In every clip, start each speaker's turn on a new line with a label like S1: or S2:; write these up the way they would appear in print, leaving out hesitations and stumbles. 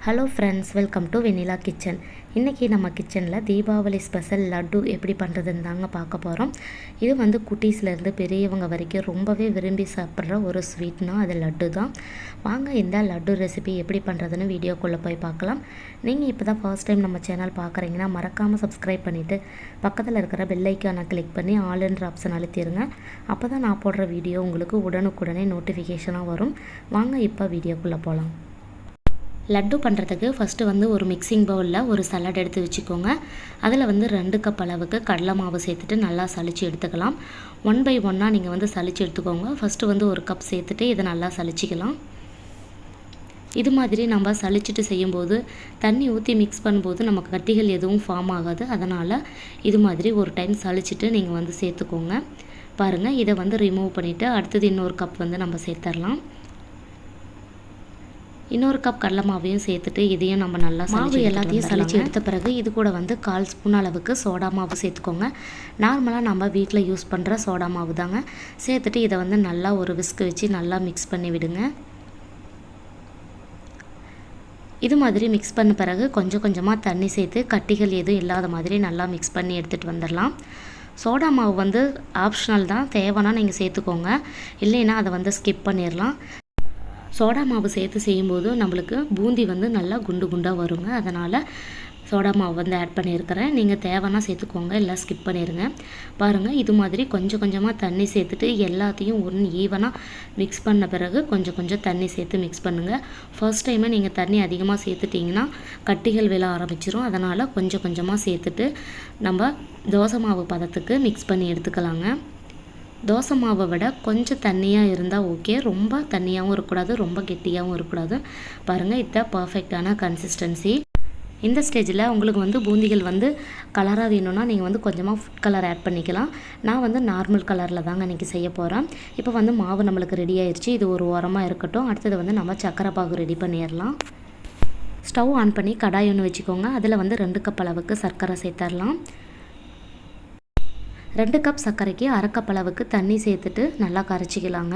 S1: Hello friends, welcome to Vennila கிச்சன். இன்றைக்கி நம்ம கிச்சனில் தீபாவளி ஸ்பெஷல் லட்டு எப்படி பண்ணுறதுன்னு தாங்க பார்க்க போகிறோம். இது வந்து குட்டீஸ்லேருந்து பெரியவங்க வரைக்கும் ரொம்பவே விரும்பி சாப்பிட்ற ஒரு ஸ்வீட்னால் அது லட்டு தான். வாங்க இந்த லட்டு ரெசிபி எப்படி பண்ணுறதுன்னு வீடியோக்குள்ளே போய் பார்க்கலாம். நீங்கள் இப்போ தான் ஃபர்ஸ்ட் டைம் நம்ம சேனல் பார்க்குறீங்கன்னா மறக்காமல் சப்ஸ்கிரைப் பண்ணிவிட்டு பக்கத்தில் இருக்கிற பெல் ஐக்கானை கிளிக் பண்ணி ஆல்ன்ற ஆப்ஷன் அழுத்திடுங்க. அப்போ தான் நான் போடுற வீடியோ உங்களுக்கு உடனுக்குடனே நோட்டிஃபிகேஷனாக வரும். வாங்க இப்போ வீடியோக்குள்ளே போகலாம். லட்டு பண்ணுறதுக்கு ஃபஸ்ட்டு வந்து ஒரு மிக்சிங் பவுலில் ஒரு சலாட் எடுத்து வச்சுக்கோங்க. அதில் வந்து 2 கப் அளவுக்கு கடலை மாவு சேர்த்துட்டு நல்லா சலிச்சு எடுத்துக்கலாம். 1 by 1 நீங்கள் வந்து சலிச்சு எடுத்துக்கோங்க. ஃபஸ்ட்டு வந்து 1 கப் சேர்த்துட்டு இதை நல்லா சலிச்சிக்கலாம். இது மாதிரி நம்ம சலிச்சிட்டு செய்யும்போது தண்ணி ஊற்றி மிக்ஸ் பண்ணும்போது நமக்கு கட்டிகள் எதுவும் ஃபார்ம் ஆகாது. அதனால் இது மாதிரி ஒரு டைம் சலிச்சிட்டு நீங்கள் வந்து சேர்த்துக்கோங்க. பாருங்கள், இதை வந்து ரிமூவ் பண்ணிவிட்டு அடுத்தது இன்னொரு கப் வந்து நம்ம சேர்த்துடலாம். இன்னொரு கப் கடலை மாவையும் சேர்த்துட்டு இதையும் நம்ம நல்லா மாவு எல்லாத்தையும் சலிச்சு எடுத்த பிறகு இது கூட வந்து 1/4 ஸ்பூன் அளவுக்கு சோடா மாவு சேர்த்துக்கோங்க. நார்மலாக நம்ம வீட்டில் யூஸ் பண்ணுற சோடா மாவு தாங்க. சேர்த்துட்டு இதை வந்து நல்லா ஒரு விஸ்க் வச்சு நல்லா மிக்ஸ் பண்ணி விடுங்க. இது மாதிரி மிக்ஸ் பண்ண பிறகு கொஞ்சம் கொஞ்சமாக தண்ணி சேர்த்து கட்டிகள் எதுவும் இல்லாத மாதிரி நல்லா மிக்ஸ் பண்ணி எடுத்துகிட்டு வந்துடலாம். சோடா மாவு வந்து ஆப்ஷனல் தான், தேவைன்னா நீங்கள் சேர்த்துக்கோங்க, இல்லைன்னா அதை வந்து ஸ்கிப் பண்ணிடலாம். சோடா மாவு சேர்த்து செய்யும்போது நம்மளுக்கு பூந்தி வந்து நல்லா குண்டு குண்டாக வருங்க. அதனால் சோடா மாவு வந்து ஆட் பண்ணியிருக்கிறேன். நீங்கள் தேவைன்னா சேர்த்துக்கோங்க, இல்லை ஸ்கிப் பண்ணிடுங்க. பாருங்கள், இது மாதிரி கொஞ்சம் கொஞ்சமாக தண்ணி சேர்த்துட்டு எல்லாத்தையும் ஈவனாக மிக்ஸ் பண்ண பிறகு கொஞ்சம் கொஞ்சம் தண்ணி சேர்த்து மிக்ஸ் பண்ணுங்கள். ஃபர்ஸ்ட் டைமே நீங்கள் தண்ணி அதிகமாக சேர்த்துட்டிங்கன்னா கட்டிகள் விழ ஆரம்பிச்சிரும். அதனால் கொஞ்சம் கொஞ்சமாக சேர்த்துட்டு நம்ம தோசை மாவு பதத்துக்கு மிக்ஸ் பண்ணி எடுத்துக்கலாங்க. தோசை மாவை விட கொஞ்சம் தண்ணியாக இருந்தால் ஓகே, ரொம்ப தண்ணியாகவும் இருக்கக்கூடாது, ரொம்ப கெட்டியாகவும் இருக்கக்கூடாது. பாருங்கள், இதுதான் பர்ஃபெக்டான கன்சிஸ்டன்சி. இந்த ஸ்டேஜில் உங்களுக்கு வந்து பூந்திகள் வந்து கலராக வேணும்னா நீங்கள் வந்து கொஞ்சமாக ஃபுட் கலர் ஆட் பண்ணிக்கலாம். நான் வந்து நார்மல் கலரில் தாங்க இன்றைக்கி செய்ய போகிறேன். இப்போ வந்து மாவு நம்மளுக்கு ரெடி ஆயிடுச்சு. இது ஒரு ஓரமாக இருக்கட்டும். அடுத்தது வந்து நம்ம சக்கரை பாகு ரெடி பண்ணிடலாம். ஸ்டவ் ஆன் பண்ணி கடாய் ஒன்று வச்சுக்கோங்க. அதில் வந்து 2 கப் அளவுக்கு சர்க்கரை சேர்த்துடலாம். 2 கப் சர்க்கரைக்கு 1/2 கப் அளவுக்கு தண்ணி சேர்த்துட்டு நல்லா கரைச்சிக்கலாங்க.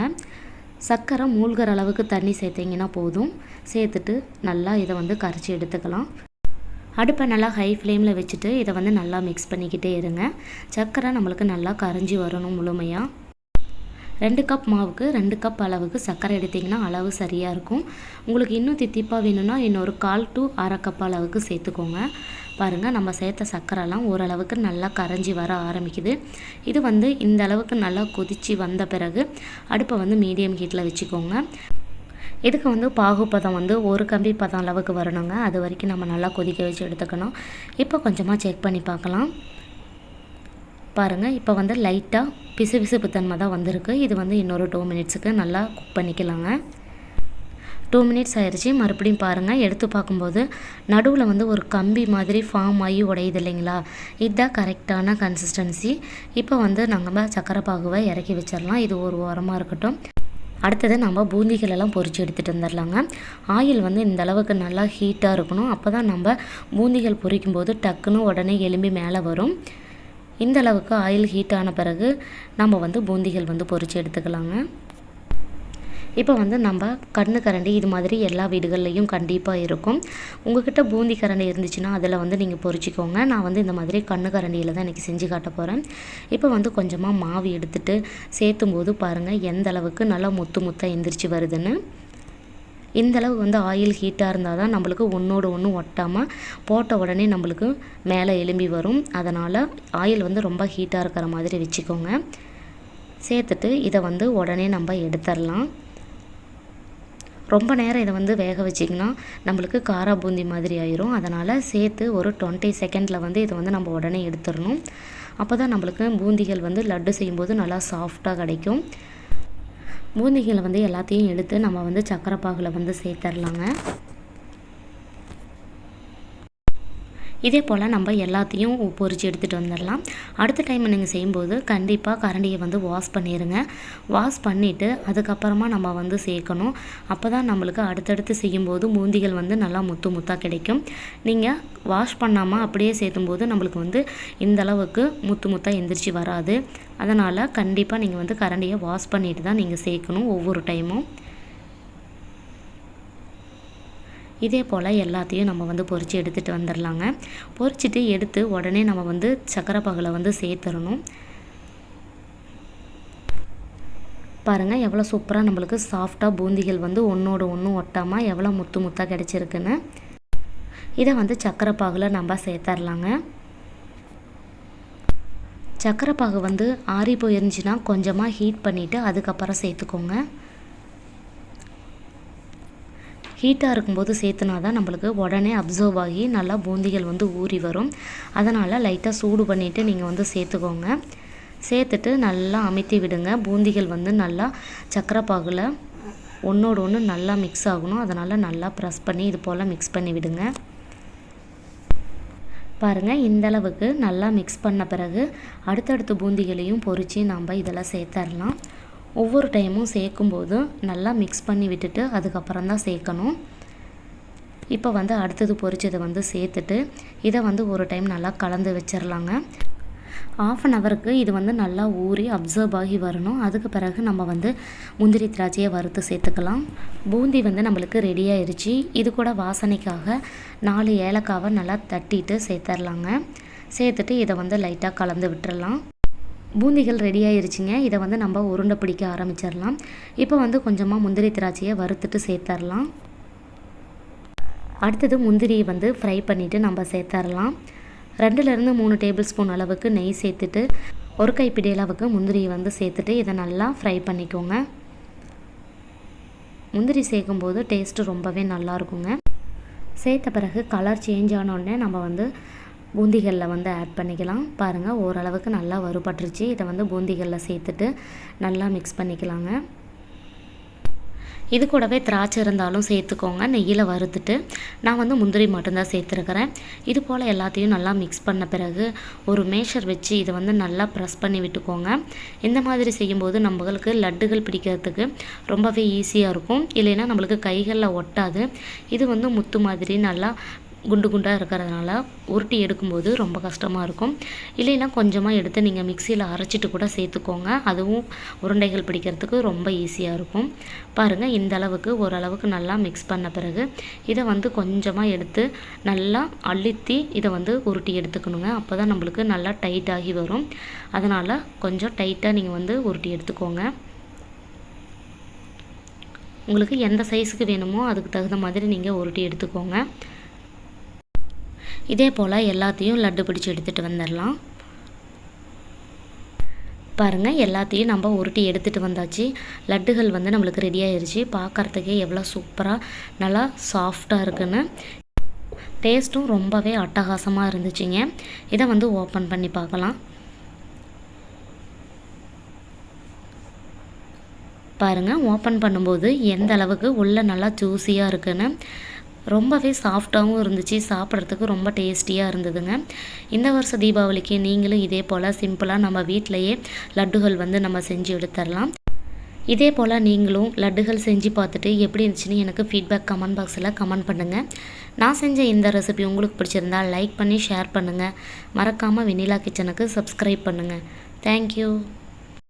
S1: சர்க்கரை மூழ்கிற அளவுக்கு தண்ணி சேர்த்திங்கன்னா போதும். சேர்த்துட்டு நல்லா இதை வந்து கரைச்சி எடுத்துக்கலாம். அடுப்பை நல்லா ஹை ஃப்ளேமில் வச்சுட்டு இதை வந்து நல்லா மிக்ஸ் பண்ணிக்கிட்டே இருங்க. சர்க்கரை நம்மளுக்கு நல்லா கரைஞ்சி வரணும் முழுமையாக. 2 கப் மாவுக்கு 2 கப் அளவுக்கு சர்க்கரை எடுத்திங்கன்னா அளவு சரியாக இருக்கும். உங்களுக்கு இன்னும் தித்திப்பாக வேணும்னா இன்னொரு 1/4 to 1/2 கப் அளவுக்கு சேர்த்துக்கோங்க. பாருங்கள், நம்ம சேர்த்த சர்க்கரைலாம் ஓரளவுக்கு நல்லா கரைஞ்சி வர ஆரம்பிக்குது. இது வந்து இந்த அளவுக்கு நல்லா கொதித்து வந்த பிறகு அடுப்பை வந்து மீடியம் ஹீட்டில் வச்சுக்கோங்க. இதுக்கு வந்து பாகுப்பதம் வந்து 1 கம்பி பதம் அளவுக்கு வரணுங்க. அது வரைக்கும் நம்ம நல்லா கொதிக்க வச்சு எடுத்துக்கணும். இப்போ கொஞ்சமாக செக் பண்ணி பார்க்கலாம். பாருங்கள், இப்போ வந்து லைட்டாக பிசுபிசுப்பு தன்மை தான் வந்திருக்கு. இது வந்து இன்னொரு 2 மினிட்ஸுக்கு நல்லா குக் பண்ணிக்கலாங்க. 2 மினிட்ஸ் ஆயிடுச்சு. மறுபடியும் பாருங்கள், எடுத்து பார்க்கும்போது நடுவில் வந்து ஒரு கம்பி மாதிரி ஃபார்ம் ஆகி உடையுது இல்லைங்களா? இதுதான் கரெக்டான கன்சிஸ்டன்சி. இப்போ வந்து நாங்கள் சக்கரை பாகுவை இறக்கி வச்சிடலாம். இது ஒரு ஓரமாக இருக்கட்டும். அடுத்தது நம்ம பூந்திகளெல்லாம் பொரித்து எடுத்துகிட்டு வந்துடலாங்க. ஆயில் வந்து இந்த அளவுக்கு நல்லா ஹீட்டாக இருக்கணும். அப்போ தான் நம்ம பூந்திகள் பொரிக்கும்போது டக்குன்னு உடனே எலும்பி மேலே வரும். இந்த அளவுக்கு ஆயில் ஹீட் ஆன பிறகு நம்ம வந்து பூந்திகள் வந்து பொரித்து எடுத்துக்கலாங்க. இப்போ வந்து நம்ம கண்ணு கரண்டி இது மாதிரி எல்லா வீடுகள்லையும் கண்டிப்பாக இருக்கும். உங்கள்கிட்ட பூந்தி கரண்டி இருந்துச்சுன்னா அதில் வந்து நீங்கள் பொரிச்சிக்கோங்க. நான் வந்து இந்த மாதிரி கண்ணு கரண்டியில் தான் இன்றைக்கி செஞ்சு காட்ட போகிறேன். இப்போ வந்து கொஞ்சமாக மாவு எடுத்துகிட்டு சேர்த்தும் போது பாருங்கள் எந்த அளவுக்கு நல்லா முத்து முத்தாக எந்திரிச்சு வருதுன்னு. இந்தளவு வந்து ஆயில் ஹீட்டாக இருந்தால் தான் நம்மளுக்கு ஒன்றோடு ஒன்று ஒட்டாமல் போட்ட உடனே நம்மளுக்கு மேலே எலும்பி வரும். அதனால் ஆயில் வந்து ரொம்ப ஹீட்டாக இருக்கிற மாதிரி வச்சுக்கோங்க. சேர்த்துட்டு இதை வந்து உடனே நம்ம எடுத்துடலாம். ரொம்ப நேரம் இதை வந்து வேக வச்சிங்கன்னா நம்மளுக்கு காரா பூந்தி மாதிரி ஆயிரும். அதனால் சேர்த்து ஒரு 20 செகண்டில் வந்து இதை வந்து நம்ம உடனே எடுத்துடணும். அப்போ தான் நம்மளுக்கு பூந்திகள் வந்து லட்டு செய்யும்போது நல்லா சாஃப்டாக கிடைக்கும். பூந்திகளை வந்து எல்லாத்தையும் எடுத்து நம்ம வந்து சக்கரை பாகில் வந்து சேர்த்துடலாங்க. இதே போல் நம்ம எல்லாத்தையும் பொரித்து எடுத்துகிட்டு வந்துடலாம். அடுத்த டைம் நீங்கள் செய்யும்போது கண்டிப்பாக கரண்டியை வந்து வாஷ் பண்ணிடுங்க. வாஷ் பண்ணிவிட்டு அதுக்கப்புறமா நம்ம வந்து சேர்க்கணும். அப்போ தான் நம்மளுக்கு அடுத்தடுத்து செய்யும்போது பூந்திகள் வந்து நல்லா முத்து முத்தாக கிடைக்கும். நீங்கள் வாஷ் பண்ணாமல் அப்படியே சேர்த்தும்போது நம்மளுக்கு வந்து இந்தளவுக்கு முத்து முத்தாக எந்திரிச்சு வராது. அதனால் கண்டிப்பாக நீங்கள் வந்து கரண்டியை வாஷ் பண்ணிவிட்டு தான் நீங்கள் சேர்க்கணும் ஒவ்வொரு டைமும். இதே போல் எல்லாத்தையும் நம்ம வந்து பொரித்து எடுத்துகிட்டு வந்துடலாங்க. பொரிச்சிட்டு எடுத்து உடனே நம்ம வந்து சக்கரை பாகில் வந்து சேர்த்துடணும். பாருங்கள் எவ்வளோ சூப்பராக நம்மளுக்கு சாஃப்டாக பூந்திகள் வந்து ஒன்றோடு ஒன்று ஒட்டாமல் எவ்வளோ முத்து முத்தாக கிடச்சிருக்குன்னு. இதை வந்து சக்கரை பாகில் நம்ம சேர்த்துடலாங்க. சக்கரை பாகு வந்து ஆறி போயிருந்துச்சுன்னா கொஞ்சமாக ஹீட் பண்ணிவிட்டு அதுக்கப்புறம் சேர்த்துக்கோங்க. ஹீட்டாக இருக்கும்போது சேர்த்துனா தான் நம்மளுக்கு உடனே அப்சர்வ் ஆகி நல்லா பூந்திகள் வந்து ஊறி வரும். அதனால் லைட்டாக சூடு பண்ணிவிட்டு நீங்கள் வந்து சேர்த்துக்கோங்க. சேர்த்துட்டு நல்லா அமுத்தி விடுங்க. பூந்திகள் வந்து நல்லா சக்கரை பாகில் ஒன்றோடு ஒன்று நல்லா மிக்ஸ் ஆகணும். அதனால் நல்லா ப்ரெஸ் பண்ணி இது போல் மிக்ஸ் பண்ணி விடுங்க. பாருங்கள் இந்தளவுக்கு நல்லா மிக்ஸ் பண்ண பிறகு அடுத்தடுத்த பூந்திகளையும் பொரித்து நம்ம இதில் சேர்த்துடலாம். ஒவ்வொரு டைமும் சேர்க்கும்போது நல்லா மிக்ஸ் பண்ணி விட்டுட்டு அதுக்கப்புறம் தான் சேர்க்கணும். இப்போ வந்து அடுத்தது பொரிச்சதை வந்து சேர்த்துட்டு இதை வந்து ஒரு டைம் நல்லா கலந்து வச்சிடலாங்க. 1/2 ஹவருக்கு இது வந்து நல்லா ஊறி அப்சர்வ் ஆகி வரணும். அதுக்கு பிறகு நம்ம வந்து முந்திரி திராட்சையை வறுத்து சேர்த்துக்கலாம். பூந்தி வந்து நம்மளுக்கு ரெடி ஆயிடுச்சு. இது கூட வாசனைக்காக 4 ஏலக்காவை நல்லா தட்டிட்டு சேர்த்துடலாங்க. சேர்த்துட்டு இதை வந்து லைட்டாக கலந்து விட்டுறலாம். பூந்திகள் ரெடி ஆயிடுச்சுங்க. இதை வந்து நம்ம உருண்டை பிடிக்க ஆரம்பிச்சிடலாம். இப்போ வந்து கொஞ்சமாக முந்திரி திராட்சையை வறுத்துட்டு சேர்த்துடலாம். அடுத்தது முந்திரியை வந்து ஃப்ரை பண்ணிவிட்டு நம்ம சேர்த்துடலாம். 2லேருந்து 3 டேபிள் ஸ்பூன் அளவுக்கு நெய் சேர்த்துட்டு ஒரு கைப்பிடி அளவுக்கு முந்திரியை வந்து சேர்த்துட்டு இதை நல்லா ஃப்ரை பண்ணிக்கோங்க. முந்திரி சேர்க்கும்போது டேஸ்ட்டு ரொம்பவே நல்லாயிருக்குங்க. சேர்த்த பிறகு கலர் சேஞ்ச் ஆனோடனே நம்ம வந்து பூந்திகளில் வந்து ஆட் பண்ணிக்கலாம். பாருங்கள் ஓரளவுக்கு நல்லா வறுபட்டுருச்சு. இதை வந்து பூந்திகளில் சேர்த்துட்டு நல்லா மிக்ஸ் பண்ணிக்கலாங்க. இது கூடவே திராட்சை இருந்தாலும் சேர்த்துக்கோங்க. நெய்யில் வறுத்துட்டு நான் வந்து முந்திரி மட்டும்தான் சேர்த்துருக்கிறேன். இது போல் எல்லாத்தையும் நல்லா மிக்ஸ் பண்ண பிறகு ஒரு மேஷர் வச்சு இதை வந்து நல்லா ப்ரெஸ் பண்ணி விட்டுக்கோங்க. இந்த மாதிரி செய்யும்போது நம்மளுக்கு லட்டுகள் பிடிக்கிறதுக்கு ரொம்பவே ஈஸியாக இருக்கும். இல்லைன்னா நம்மளுக்கு கைகளில் ஒட்டாது. இது வந்து முத்து மாதிரி நல்லா குண்டு குண்டாக இருக்கிறதுனால உருட்டி எடுக்கும்போது ரொம்ப கஷ்டமாக இருக்கும். இல்லைன்னா கொஞ்சமாக எடுத்து நீங்கள் மிக்சியில் அரைச்சிட்டு கூட சேர்த்துக்கோங்க. அதுவும் உருண்டைகள் பிடிக்கிறதுக்கு ரொம்ப ஈஸியாக இருக்கும். பாருங்கள் இந்த அளவுக்கு ஓரளவுக்கு நல்லா மிக்ஸ் பண்ண பிறகு இதை வந்து கொஞ்சமாக எடுத்து நல்லா அழுத்தி இதை வந்து உருட்டி எடுத்துக்கணுங்க. அப்போ தான் நம்மளுக்கு நல்லா டைட்டாகி வரும். அதனால் கொஞ்சம் டைட்டாக நீங்கள் வந்து உருட்டி எடுத்துக்கோங்க. உங்களுக்கு எந்த சைஸுக்கு வேணுமோ அதுக்கு தகுந்த மாதிரி நீங்கள் உருட்டி எடுத்துக்கோங்க. இதே போல் எல்லாத்தையும் லட்டு பிடிச்சி எடுத்துகிட்டு வந்துடலாம். பாருங்கள் எல்லாத்தையும் நம்ம உருட்டி எடுத்துகிட்டு வந்தாச்சு. லட்டுகள் வந்து நம்மளுக்கு ரெடி ஆயிடுச்சு. பார்க்குறதுக்கே எவ்வளோ சூப்பராக நல்லா சாஃப்டாக இருக்குன்னு. டேஸ்ட்டும் ரொம்பவே அட்டகாசமாக இருந்துச்சுங்க. இதை வந்து ஓப்பன் பண்ணி பார்க்கலாம். பாருங்கள் ஓப்பன் பண்ணும்போது எந்த அளவுக்கு உள்ளே நல்லா ஜூஸியாக இருக்குன்னு. ரொம்பவே சாஃப்டாகவும் இருந்துச்சு. சாப்பிட்றதுக்கு ரொம்ப டேஸ்டியாக இருந்ததுங்க. இந்த வருஷம் தீபாவளிக்கு நீங்களும் இதே போல் சிம்பிளாக நம்ம வீட்டிலையே லட்டுகள் வந்து நம்ம செஞ்சு எடுத்துடலாம். இதே போல் நீங்களும் லட்டுகள் செஞ்சு பார்த்துட்டு எப்படி இருந்துச்சுன்னு எனக்கு ஃபீட்பேக் கமெண்ட் பாக்ஸில் கமெண்ட் பண்ணுங்கள். நான் செஞ்ச இந்த ரெசிபி உங்களுக்கு பிடிச்சிருந்தால் லைக் பண்ணி ஷேர் பண்ணுங்கள். மறக்காமல் வெண்ணிலா கிச்சனுக்கு சப்ஸ்கிரைப் பண்ணுங்கள். தேங்க்யூ.